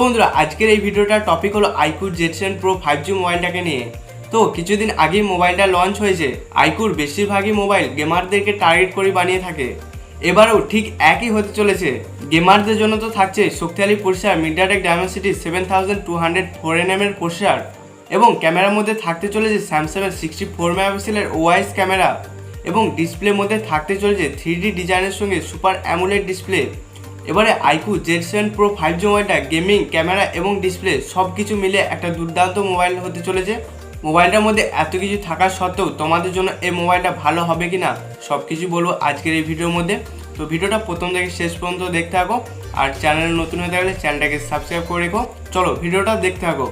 বন্ধুরা আজকের এই ভিডিওটা টপিক হলো IQOOZ7 Pro 5G মোবাইলটাকে নিয়ে। তো কিছুদিন আগেই মোবাইলটা লঞ্চ হয়েছে। IQOOZ বেশিরভাগই মোবাইল গেমারদেরকে টার্গেট করে বানিয়ে থাকে। এবারেও ঠিক একই হতে চলেছে। গেমারদের জন্য তো থাকছে শক্তিশালী প্রসেসর মিডিয়াটেক ডায়মেনসিটি 7200 4nm এর প্রসেসর এবং ক্যামেরার মধ্যে থাকতে চলেছে স্যামসাংয়ের 64 মেগাপিক্সেলের ওআইএস ক্যামেরা এবং ডিসপ্লের মধ্যে থাকতে চলেছে 3D ডিজাইনের সঙ্গে সুপার অ্যামোলেড ডিসপ্লে। এবারে IQOOZ7 Pro 5G মোবাইলটা গেমিং, ক্যামেরা এবং ডিসপ্লে সব কিছু মিলে একটা দুর্দান্ত মোবাইল হতে চলেছে। মোবাইলটার মধ্যে এত কিছু থাকা সত্ত্বেও তোমাদের জন্য এই মোবাইলটা ভালো হবে কি না সব কিছু বলবো আজকের এই ভিডিওর মধ্যে। তো ভিডিওটা প্রথম থেকে শেষ পর্যন্ত দেখতে থাকো, আর চ্যানেলে নতুন হয়ে থাকলে চ্যানেলটাকে সাবস্ক্রাইব করে রেখো। চলো ভিডিওটা দেখতে থাকো।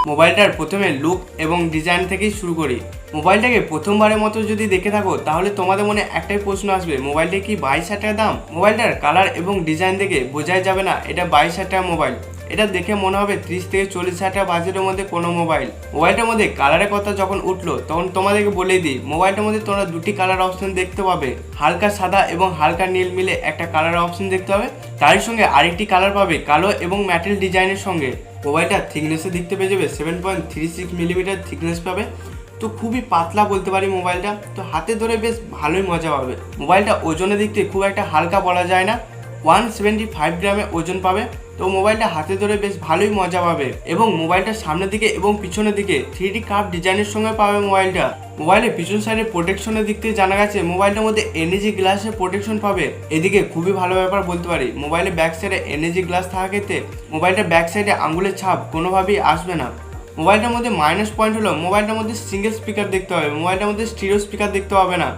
মোবাইলটার প্রথমে লুক এবং ডিজাইন থেকেই শুরু করি। মোবাইলটাকে প্রথমবারের মতো যদি দেখে থাকো তাহলে তোমাদের মনে একটাই প্রশ্ন আসবে, মোবাইলটা কি 22,000 টাকা দাম? মোবাইলটার কালার এবং ডিজাইন দেখে বোঝাই যাবে না এটা 22,000 টাকা মোবাইল। এটা দেখে মনে হবে 30 থেকে 40,000 টাকা বাজেটের মধ্যে কোনো মোবাইল। মোবাইলটার মধ্যে কালারের কথা যখন উঠলো তখন তোমাদেরকে বলেই দিই, মোবাইলটার মধ্যে তোমরা দুটি কালার অপশন দেখতে পাবে। হালকা সাদা এবং হালকা নীল মিলে একটা কালার অপশন দেখতে পাবে। তার সঙ্গে আরেকটি কালার পাবে কালো এবং ম্যাটেল ডিজাইনের সঙ্গে। মোবাইলটা থিকনেসে দেখতে পেয়ে যাবে 7.36 মিলিমিটার থিকনেস পাবে। তো খুবই পাতলা বলতে পারি মোবাইলটা। তো হাতে ধরে বেশ ভালোই মজা পাবে। মোবাইলটা ওজনের দিক থেকে খুব একটা হালকা বলা যায় না, 175 গ্রামে ওজন পাবে। তো মোবাইলটা হাতে ধরে বেশ ভালোই মজা পাবে এবং মোবাইলটার সামনের দিকে এবং পিছনের দিকে 3D কার্ভ ডিজাইনের সঙ্গে পাবে মোবাইলটা। মোবাইলের পিছন সাইডে প্রোটেকশনের দিক থেকে জানা গেছে মোবাইলটার মধ্যে এনএজি গ্লাসের প্রোটেকশন পাবে। এদিকে খুবই ভালো ব্যাপার বলতে পারি, মোবাইলের ব্যাক সাইডে এনএজি গ্লাস থাকা ক্ষেত্রে মোবাইলটার ব্যাক সাইডে আঙুলের ছাপ কোনোভাবেই আসবে না। মোবাইলটার মধ্যে মাইনাস পয়েন্ট হলো মোবাইলটার মধ্যে সিঙ্গেল স্পিকার দেখতে হবে, মোবাইলটার মধ্যে স্টিরিও স্পিকার দেখতে পাবে না।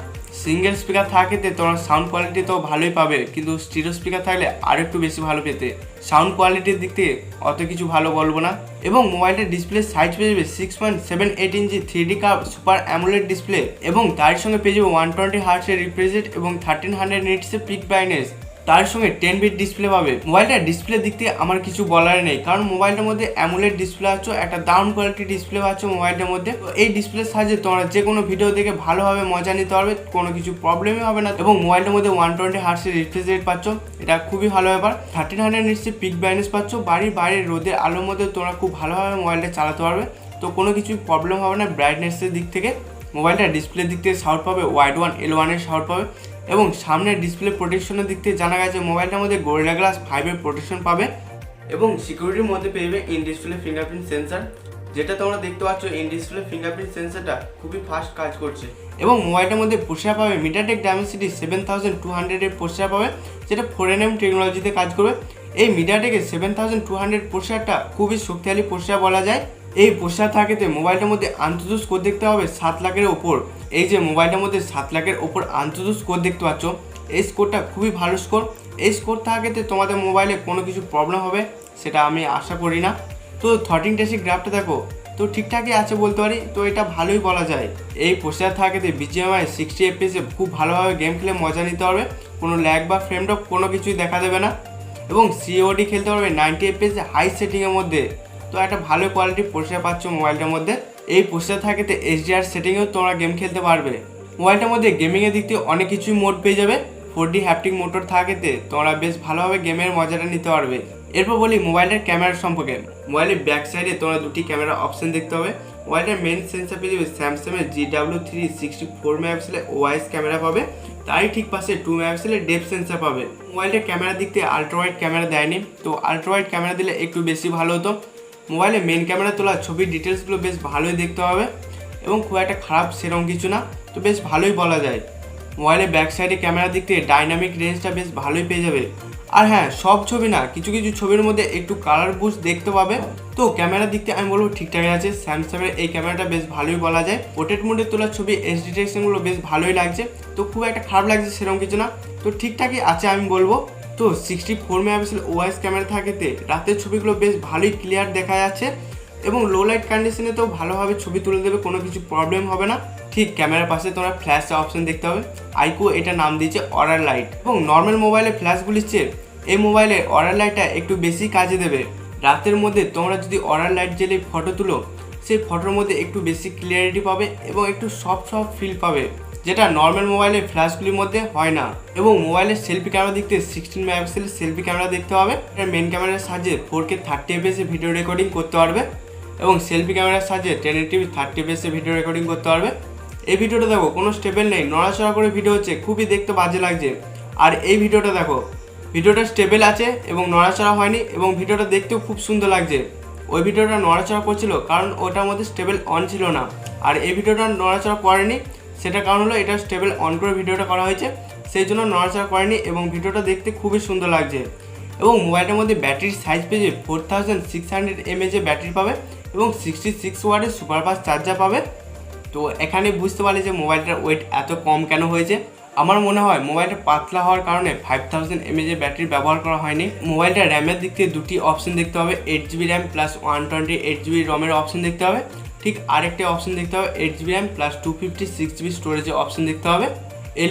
সিঙ্গেল স্পিকার থাকা ক্ষেত্রে তোমরা সাউন্ড কোয়ালিটি তো ভালোই পাবে, কিন্তু স্টিরিও স্পিকার থাকলে আরও একটু বেশি ভালো পেতে। সাউন্ড কোয়ালিটির দিক থেকে অত কিছু ভালো বলবো না। এবং মোবাইলটার ডিসপ্লে সাইজ পেয়ে যাবে 6.78 ইঞ্চি 3D curve super AMOLED display এবং তার সঙ্গে পেয়ে যাবে 120 হার্টজের রিফ্রেশ রেট এবং 1300 নিটসের পিক ব্রাইটনেস। তার সঙ্গে 10 বিট ডিসপ্লে পাবে। মোবাইলটার ডিসপ্লে দিক থেকে আমার কিছু বলার নেই, কারণ মোবাইলটার মধ্যে অ্যামোলেড ডিসপ্লে আছে, একটা দারুণ কোয়ালিটির ডিসপ্লে আছে মোবাইলটার মধ্যে। তো এই ডিসপ্লের সাহায্যে তোমরা যে কোনো ভিডিও দেখে ভালোভাবে মজা নিতে পারবে, কোনো কিছু প্রবলেমই হবে না। এবং মোবাইলটার মধ্যে 120 হার্টজের রিফ্রেশ রেট পাচ্ছ, এটা খুবই ভালো ব্যাপার। 1300 নিটসের পিক ব্রাইটনেস পাচ্ছ। বাড়ির বাইরে রোদের আলোর মধ্যে তোমরা খুব ভালোভাবে মোবাইলটা চালাতে পারবে, তো কোনো কিছু প্রবলেম হবে না ব্রাইটনেসের দিক থেকে। মোবাইলটার ডিসপ্লের দিক থেকে সাউন্ড পাবে ওয়াইড ওয়ান L1 এর সাউন্ড পাবে এবং সামনের ডিসপ্লে প্রোটেকশনের দিক থেকে জানা গেছে মোবাইলটার মধ্যে গরিলা গ্লাস 5 এর প্রোটেকশন পাবে এবং সিকিউরিটির মধ্যে পেয়ে যাবে ইন ডিসপ্লে ফিঙ্গারপ্রিন্ট সেন্সর। যেটা তোমরা দেখতে পাচ্ছ ইন ডিসপ্লে ফিঙ্গারপ্রিন্ট সেন্সরটা খুবই ফাস্ট কাজ করছে। এবং মোবাইলটার মধ্যে প্রসেসর পাবে মিডিয়াটেক ডায়মেনসিটি 7200 এর প্রসেসর পাবে, যেটা 4nm টেকনোলজিতে কাজ করবে। এই মিডিয়াটেকের 7200 প্রসেসরটা খুবই শক্তিশালী প্রসেসর বলা যায়। এই প্রসেসর থাকাতে মোবাইলটার মধ্যে আন্তর্জাতিক স্কোর দেখতে হবে 7 লাখের ওপর। এই যে মোবাইলটার মধ্যে 7 লাখের ওপর আন্তর্জাতিক স্কোর দেখতে পাচ্ছ, এই স্কোরটা খুবই ভালো স্কোর। এই স্কোর থাকাতে তোমাদের মোবাইলে কোনো কিছু প্রবলেম হবে সেটা আমি আশা করি না। তো 13 টেসিক গ্রাফটা দেখো, তো ঠিকঠাকই আছে বলতে পারি, তো এটা ভালোই বলা যায়। এই প্রসেসর থাকাতে BGMI 60 FPS খুব ভালোভাবে গেম খেলে মজা নিতে পারবে, কোনো ল্যাগ বা ফ্রেম ড্রপ কোনো কিছুই দেখা দেবে না। এবং COD খেলতে পারবে 90 FPS হাই সেটিংয়ের মধ্যে। তো একটা ভালো কোয়ালিটির প্রসেসর পাচ্ছ মোবাইলটার মধ্যে। এই প্রসেসর থাকাতে HDR সেটিংয়েও তোমরা গেম খেলতে পারবে। মোবাইলটার মধ্যে গেমিংয়ের দিক থেকে অনেক কিছুই মোড পেয়ে যাবে। 4D হ্যাপটিক মোটর থাকাতে তোমরা বেশ ভালোভাবে গেমের মজাটা নিতে পারবে। এরপর বলি মোবাইলের ক্যামেরার সম্পর্কে। মোবাইলের ব্যাক সাইডে তোমরা দুটি ক্যামেরা অপশন দেখতে হবে। মোবাইলের মেন সেন্সর পেয়ে যাবে স্যামসাংয়ের GW3 64 মেগাপিক্সেলের ওআইএস ক্যামেরা পাবে। তারই ঠিক পাশে 2 মেগাপিক্সেলের ডেপথ সেন্সর পাবে। মোবাইলের ক্যামেরার দিক থেকে আল্ট্রাওয়াইড ক্যামেরা দেয়নি, তো আল্ট্রাওয়াইড ক্যামেরা দিলে একটু বেশি ভালো হতো। মোবাইলে মেন ক্যামেরা তোলা ছবির ডিটেলসগুলো বেশ ভালোই দেখতে হবে এবং খুব একটা খারাপ সেরকম কিছু না, তো বেশ ভালোই বলা যায়। মোবাইলের ব্যাক সাইডে ক্যামেরার দিক থেকে ডাইনামিক রেঞ্জটা বেশ ভালোই পেয়ে যাবে। আর হ্যাঁ, সব ছবি না, কিছু কিছু ছবির মধ্যে একটু কালার বুস্ট দেখতে পাবে। তো ক্যামেরার দিক থেকে আমি বলবো ঠিকঠাকই আছে। স্যামসাংয়ের এই ক্যামেরাটা বেশ ভালোই বলা যায়। পোর্ট্রেট মোডে তোলা ছবি HD ডিটেকশনগুলো বেশ ভালোই লাগছে, তো খুব একটা খারাপ লাগছে সেরকম কিছু না, তো ঠিকঠাকই আছে আমি বলবো। তো 64 মেগাপিক্সেল ওআইএস ক্যামেরা থাকাতে রাতের ছবিগুলো বেশ ভালোই ক্লিয়ার দেখা যাচ্ছে এবং লো লাইট কন্ডিশনে তো ভালোভাবে ছবি তুলে দেবে, কোনো কিছু প্রবলেম হবে না। ঠিক ক্যামেরার পাশে তোমরা ফ্ল্যাশ অপশন দেখতে হবে। IQOO এটা নাম দিয়েছে অরার লাইট এবং নর্মাল মোবাইলে ফ্ল্যাশগুলির চেয়ে এই মোবাইলে অরার লাইটটা একটু বেশি কাজে দেবে। রাতের মধ্যে তোমরা যদি অরার লাইট জ্বেলে ফটো তুলো, সেই ফটোর মধ্যে একটু বেশি ক্লিয়ারিটি পাবে এবং একটু সফট ফিল পাবে, যেটা নর্মাল মোবাইলের ফ্ল্যাশগুলির মধ্যে হয় না। এবং মোবাইলের সেলফি ক্যামেরা দেখতে 16 মেগাপিক্সেলের সেলফি ক্যামেরা দেখতে হবে। এর মেন ক্যামেরার সাহায্যে 4K 30 fps ভিডিও রেকর্ডিং করতে পারবে এবং সেলফি ক্যামেরার সাহায্যে 1080p 30 fps ভিডিও রেকর্ডিং করতে পারবে। এই ভিডিওটা দেখো কোনো স্টেবল নেই, নড়াচড়া করে ভিডিও হচ্ছে, খুবই দেখতে বাজে লাগছে। আর এই ভিডিওটা দেখো, ভিডিওটা স্টেবল আছে এবং নড়াচড়া হয়নি এবং ভিডিওটা দেখতেও খুব সুন্দর লাগছে। ওই ভিডিওটা নড়াচড়া করছিল কারণ ওটার মধ্যে স্টেবল অন ছিল না, আর এই ভিডিওটা নড়াচড়া করেনি, সেটা কারণ হলো এটা স্টেবল অন করে ভিডিওটা করা হয়েছে, সেই জন্য নড়াচড়া করেনি এবং ভিডিওটা দেখতে খুবই সুন্দর লাগছে। এবং মোবাইলটার মধ্যে ব্যাটারির সাইজ পেয়েছে 4600 mAh ব্যাটারি পাবে এবং 66 ওয়াটের সুপারফাস্ট চার্জার পাবে। তো এখানে বুঝতে পারলে যে মোবাইলটার ওয়েট এত কম কেন হয়েছে। আমার মনে হয় মোবাইলটা পাতলা হওয়ার কারণে 5000 mAh ব্যাটারি ব্যবহার করা হয়নি। মোবাইলটা র্যামের দিক থেকে দুটি অপশন দেখতে হবে, 8GB RAM plus 128GB রমের option দেখতে হবে। ঠিক আরেকটি অপশন দেখতে হবে 8GB র্যাম প্লাস 256GB স্টোরেজের অপশন দেখতে হবে।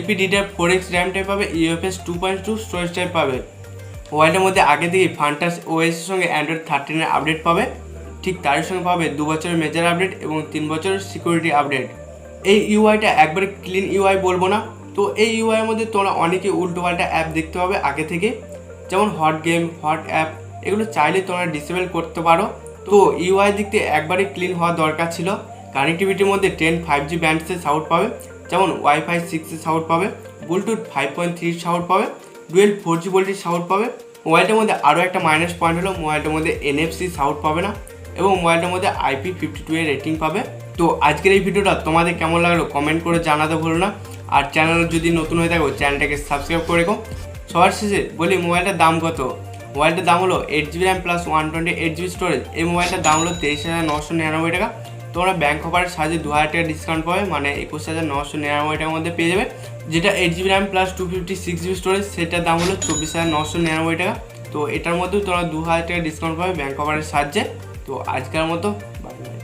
LPDDR4X র্যাম টাইপ পাবে, UFS 2.2 স্টোরেজ টাইপ পাবে। মোবাইলটার মধ্যে আগে থেকেই ফান্টাস ওএস এর সঙ্গে অ্যান্ড্রয়েড 13 এর আপডেট পাবে। ঠিক তার সঙ্গে পাবে 2 বছরের মেজর আপডেট এবং 3 বছরের সিকিউরিটি আপডেট। এই ইউআইটা একবারে ক্লিন ইউআই বলবো না, তো এই ইউআইয়ের মধ্যে তোমরা অনেকে উল্টোপাল্টা অ্যাপ দেখতে পাবে আগে থেকে, যেমন হট গেম, হট অ্যাপ, এগুলো চাইলে তোমরা ডিসেবল করতে পারো। তো ইউআই দিক থেকে একবারে ক্লিন হওয়া দরকার ছিল। কানেক্টিভিটির মধ্যে 10 5G ব্যান্ডসের সাপোর্ট পাবে, যেমন ওয়াইফাই 6 এর সাপোর্ট পাবে, ব্লুটুথ 5.3 সাপোর্ট পাবে, ডুয়েল 4G ভোল্টেজ সাপোর্ট পাবে। মোবাইলটার মধ্যে আরও একটা মাইনাস পয়েন্ট হলো মোবাইলটার মধ্যে NFC সাপোর্ট পাবে না এবং মোবাইলটার মধ্যে IP52 এর রেটিং পাবে। তো আজকের এই ভিডিওটা তোমাদের কেমন লাগলো কমেন্ট করে জানাতে ভুলো না, আর চ্যানেল যদি নতুন হয়ে থাকো চ্যানেলটাকে সাবস্ক্রাইব করে রেখো। সবার শেষে বলি মোবাইলটার দাম কত। মোবাইলটার দাম হলো 8GB RAM plus 128GB storage. এই মোবাইলটার দাম হলো 23,999 টাকা। তোমরা ব্যাংক অফারের সাহায্যে 2000 টাকা ডিসকাউন্ট পাবে, মানে 21,999 টাকার মধ্যে পেয়ে যাবে। যেটা 8GB RAM plus 256GB storage, সেটার দাম হলো 24,999 টাকা। তো এটার মধ্যেও তোমরা 2000 টাকা ডিসকাউন্ট পাবে ব্যাংক অফারের সাহায্যে। তো আজকের মতো বাই বাই।